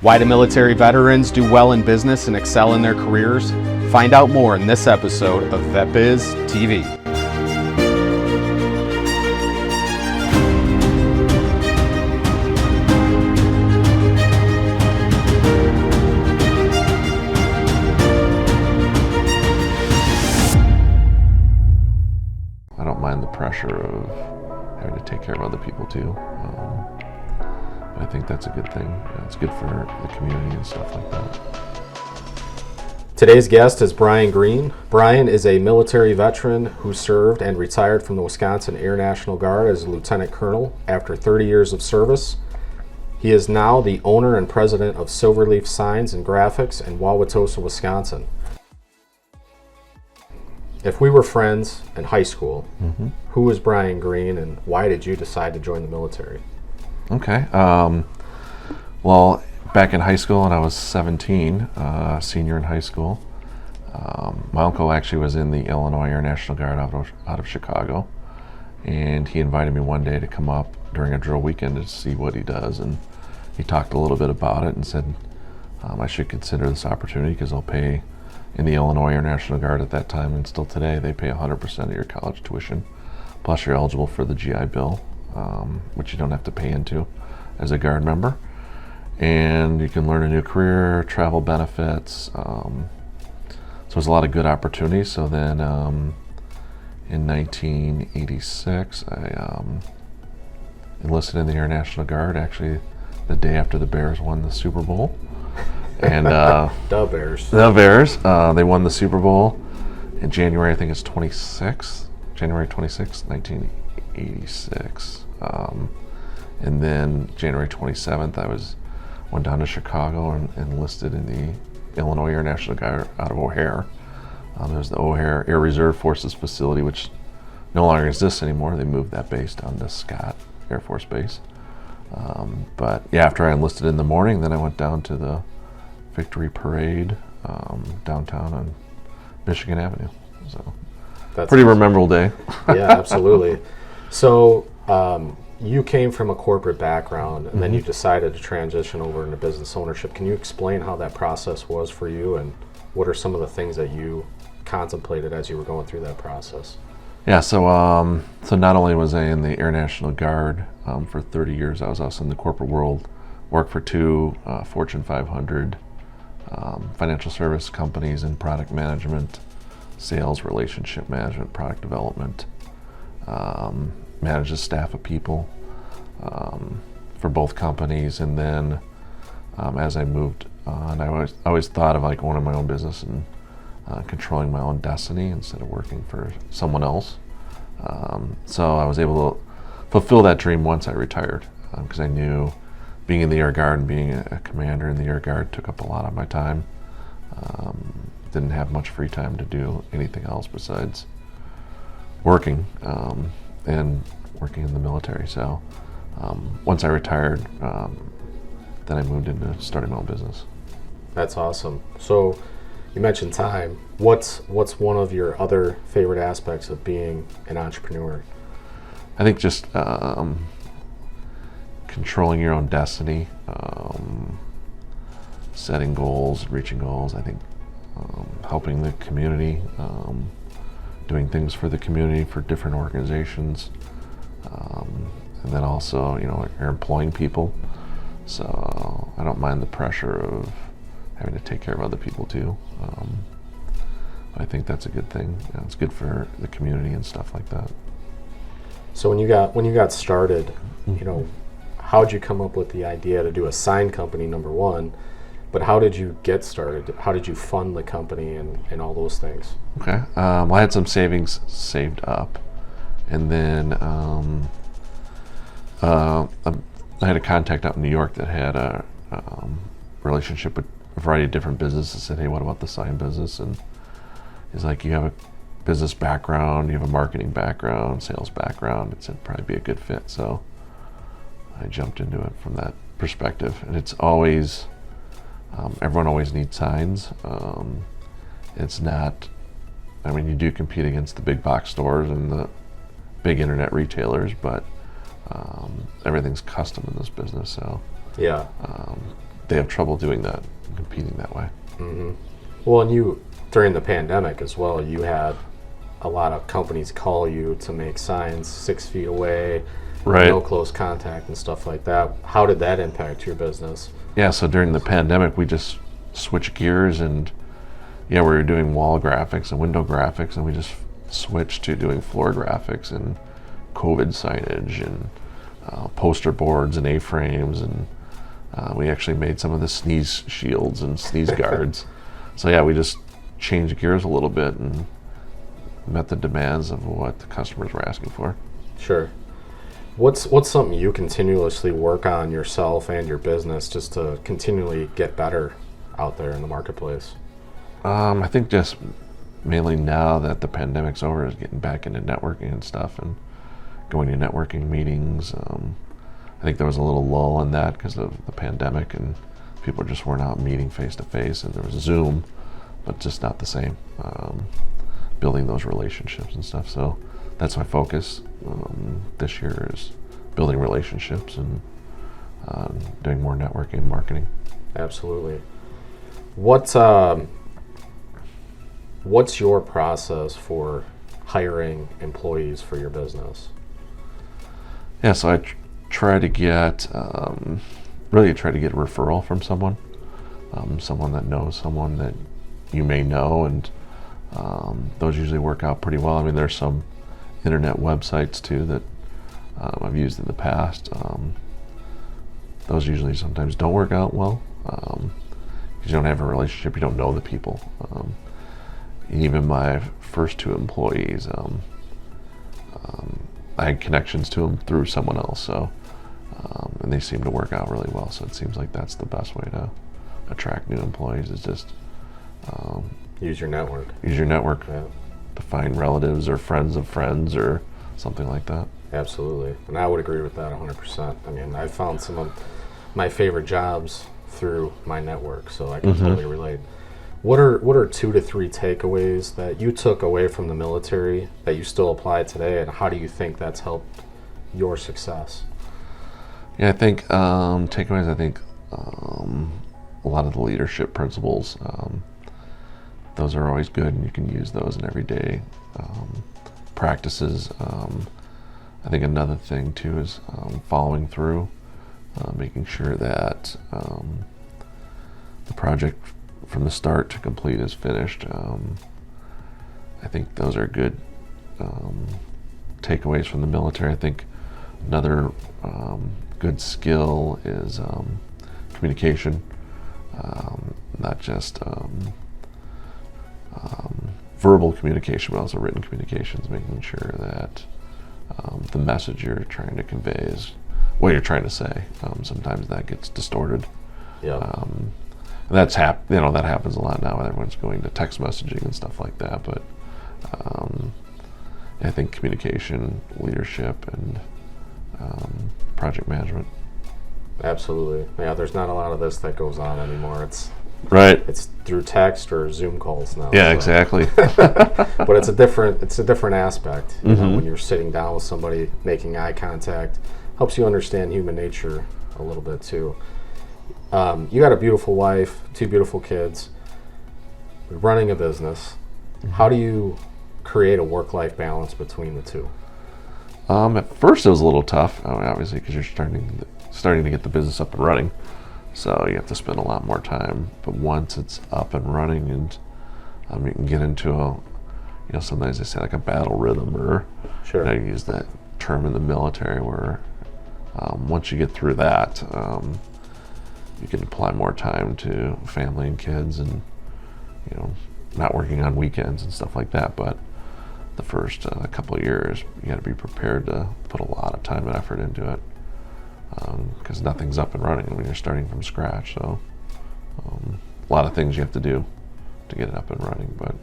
Why do military veterans do well in business and excel in their careers? Find out more in this episode of VetBizTV. I don't mind the pressure of having to take care of other people too. I think that's a good thing. It's good for the community and stuff like that. Today's guest is Brian Green. Brian is a military veteran who served and retired from the Wisconsin Air National Guard as a lieutenant colonel after 30 years of service. He is now the owner and president of Silverleaf Signs and Graphics in Wauwatosa, Wisconsin. If we were friends in high school, who was Brian Green and why did you decide to join the military? Okay. Well, back in high school when I was 17, senior in high school, my uncle actually was in the Illinois Air National Guard out of Chicago, and he invited me one day to come up during a drill weekend to see what he does, and he talked a little bit about it and said I should consider this opportunity because they'll pay, in the Illinois Air National Guard at that time and still today, they pay 100% of your college tuition, plus you're eligible for the GI Bill, which you don't have to pay into as a Guard member. And you can learn a new career, travel benefits. So there's a lot of good opportunities. So then in 1986, I enlisted in the Air National Guard, actually the day after the Bears won the Super Bowl. And The Bears. They won the Super Bowl in January, I think it's January 26th, 1986. And then January 27th, I went down to Chicago and enlisted in the Illinois Air National Guard out of O'Hare. There's the O'Hare Air Reserve Forces facility, which no longer exists anymore. They moved that base down to Scott Air Force Base. But yeah, after I enlisted in the morning, then I went down to the Victory Parade downtown on Michigan Avenue. So that's pretty memorable day. Yeah, absolutely. So you came from a corporate background and then you decided to transition over into business ownership. Can you explain how that process was for you and what are some of the things that you contemplated as you were going through that process? Yeah, so not only was I in the Air National Guard for 30 years, I was also in the corporate world, worked for two Fortune 500 financial service companies in product management, sales, relationship management, product development, managed a staff of people for both companies. And then as I moved on, I always thought of like owning my own business and controlling my own destiny instead of working for someone else. So I was able to fulfill that dream once I retired because I knew being in the Air Guard and being a commander in the Air Guard took up a lot of my time. Didn't have much free time to do anything else besides working and working in the military. So once I retired, then I moved into starting my own business. That's awesome. So you mentioned time. What's one of your other favorite aspects of being an entrepreneur? I think just controlling your own destiny, setting goals, reaching goals. I think helping the community, doing things for the community, for different organizations, and then also, you're employing people. So I don't mind the pressure of having to take care of other people too. I think that's a good thing. It's good for the community and stuff like that. So when you got started, how'd you come up with the idea to do a sign company, number one, but how did you get started? How did you fund the company and all those things? Okay. I had some savings saved up, and then I had a contact out in New York that had a relationship with a variety of different businesses. I said, hey, what about the sign business? And he's like, you have a business background, you have a marketing background, sales background. It said probably be a good fit. So I jumped into it from that perspective. And it's always, everyone always needs signs. It's not, you do compete against the big box stores and the big internet retailers, but everything's custom in this business. So yeah, they have trouble doing that, competing that way. Well, and you, during the pandemic as well, you had a lot of companies call you to make signs 6 feet away, Right. no close contact and stuff like that. How did that impact your business? Yeah, so during the pandemic, we just switched gears, and we were doing wall graphics and window graphics, and we just switched to doing floor graphics and COVID signage and poster boards and A-frames, and we actually made some of the sneeze shields and sneeze guards. So yeah, we just changed gears a little bit and met the demands of what the customers were asking for. Sure. What's something you continuously work on yourself and your business just to continually get better out there in the marketplace? I think just mainly now that the pandemic's over is getting back into networking and stuff and going to networking meetings. I think there was a little lull in that because of the pandemic and people just weren't out meeting face to face, and there was Zoom, but just not the same. Building those relationships and stuff. So that's my focus this year, is building relationships and doing more networking and marketing. Absolutely. What's your process for hiring employees for your business? Yeah, so I try to get really try to get a referral from someone that knows someone that you may know, and those usually work out pretty well. I mean, there's some internet websites too that I've used in the past. Those usually sometimes don't work out well because you don't have a relationship, you don't know the people. Even my first 2 employees, I had connections to them through someone else, so and they seem to work out really well. So it seems like that's the best way to attract new employees, is just Use your network. use your network Yeah, to find relatives or friends of friends or something like that. absolutely. And I would agree with that 100%. I mean, I found some of my favorite jobs through my network, so I can totally relate. What are 2 to 3 takeaways that you took away from the military that you still apply today, and how do you think that's helped your success? Yeah, I think takeaways. I think a lot of the leadership principles. Those are always good, and you can use those in everyday practices. I think another thing too is following through, making sure that the project from the start to complete is finished. I think those are good takeaways from the military. I think another good skill is communication, not just verbal communication, but also written communications, making sure that the message you're trying to convey is what you're trying to say. Sometimes that gets distorted. Yeah. And that happens a lot now. Everyone's going to text messaging and stuff like that. But I think communication, leadership, and project management. Absolutely. Yeah, there's not a lot of this that goes on anymore. It's Right. through text or Zoom calls now. Yeah, so. exactly. But it's a different aspect. You know, when you're sitting down with somebody, making eye contact, helps you understand human nature a little bit too. You got a beautiful wife, 2 beautiful kids, running a business. How do you create a work-life balance between the 2? At first it was a little tough, obviously, because you're starting to get the business up and running. So you have to spend a lot more time. But once it's up and running, and you can get into sometimes they say like a battle rhythm, or Sure. I use that term in the military, where once you get through that, you can apply more time to family and kids, and not working on weekends and stuff like that. But the first couple of years, you got to be prepared to put a lot of time and effort into it, because nothing's up and running when you're starting from scratch. So a lot of things you have to do to get it up and running. But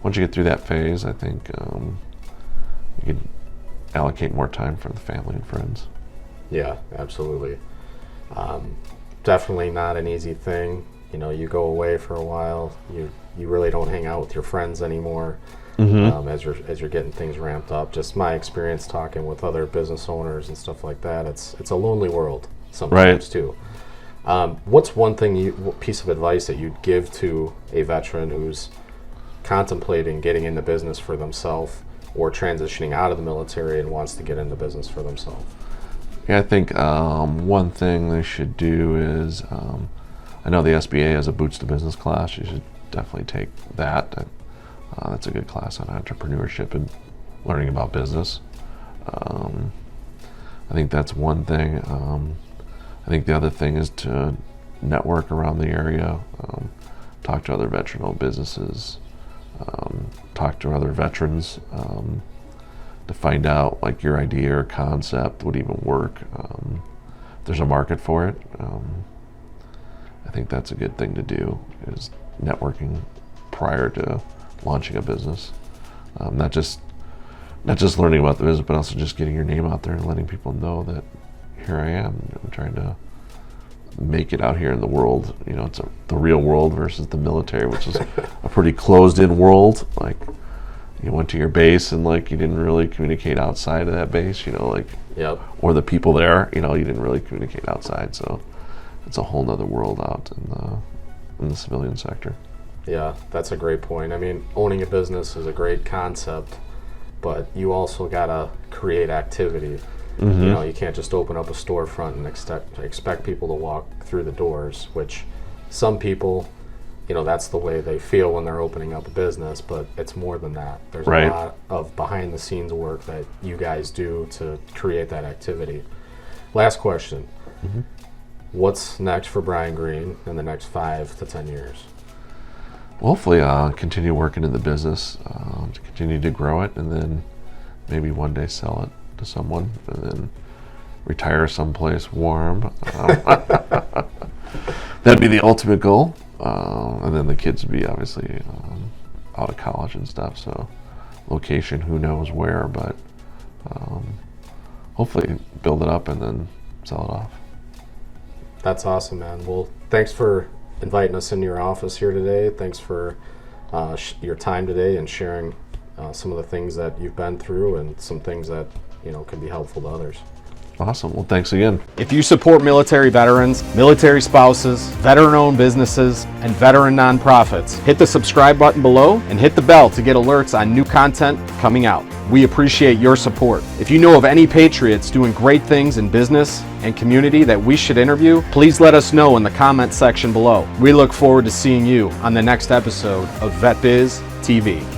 once you get through that phase, I think you can allocate more time for the family and friends. Yeah, absolutely. Definitely not an easy thing. You go away for a while. You really don't hang out with your friends anymore. As you're getting things ramped up. Just my experience talking with other business owners and stuff like that. It's a lonely world sometimes too. What's one piece of advice that you'd give to a veteran who's contemplating getting into business for themselves or transitioning out of the military and wants to get into business for themselves? Yeah, I think one thing they should do is, I know the SBA has a Boots to Business class. You should definitely take that. That's a good class on entrepreneurship and learning about business. I think that's one thing. I think the other thing is to network around the area, talk to other veteran-owned businesses, talk to other veterans to find out like your idea or concept would even work. There's a market for it. I think that's a good thing to do, is networking prior to launching a business. Not just learning about the business, but also just getting your name out there and letting people know that here I am. I'm trying to make it out here in the world. You know, it's the real world versus the military, which is a pretty closed-in world. Like, you went to your base and like you didn't really communicate outside of that base. You know, like, yep. Or the people there. You know, you didn't really communicate outside. So it's a whole nother world out in the civilian sector. Yeah, that's a great point. I mean, owning a business is a great concept, but you also gotta create activity. Mm-hmm. You know, you can't just open up a storefront and expect people to walk through the doors, which some people, you know, that's the way they feel when they're opening up a business, but it's more than that. There's right. a lot of behind the scenes work that you guys do to create that activity. Last question. Mm-hmm. What's next for Brian Green in the next 5 to 10 years? Hopefully continue working in the business, to continue to grow it, and then maybe one day sell it to someone, and then retire someplace warm. That'd be the ultimate goal. And then the kids would be obviously out of college and stuff, so location, who knows where, but hopefully build it up and then sell it off. That's awesome, man. Well, thanks for inviting us into your office here today. Thanks for your time today and sharing some of the things that you've been through and some things that, you know, can be helpful to others. Awesome. Well, thanks again. If you support military veterans, military spouses, veteran-owned businesses, and veteran nonprofits, hit the subscribe button below and hit the bell to get alerts on new content coming out. We appreciate your support. If you know of any patriots doing great things in business and community that we should interview, please let us know in the comment section below. We look forward to seeing you on the next episode of VetBizTV.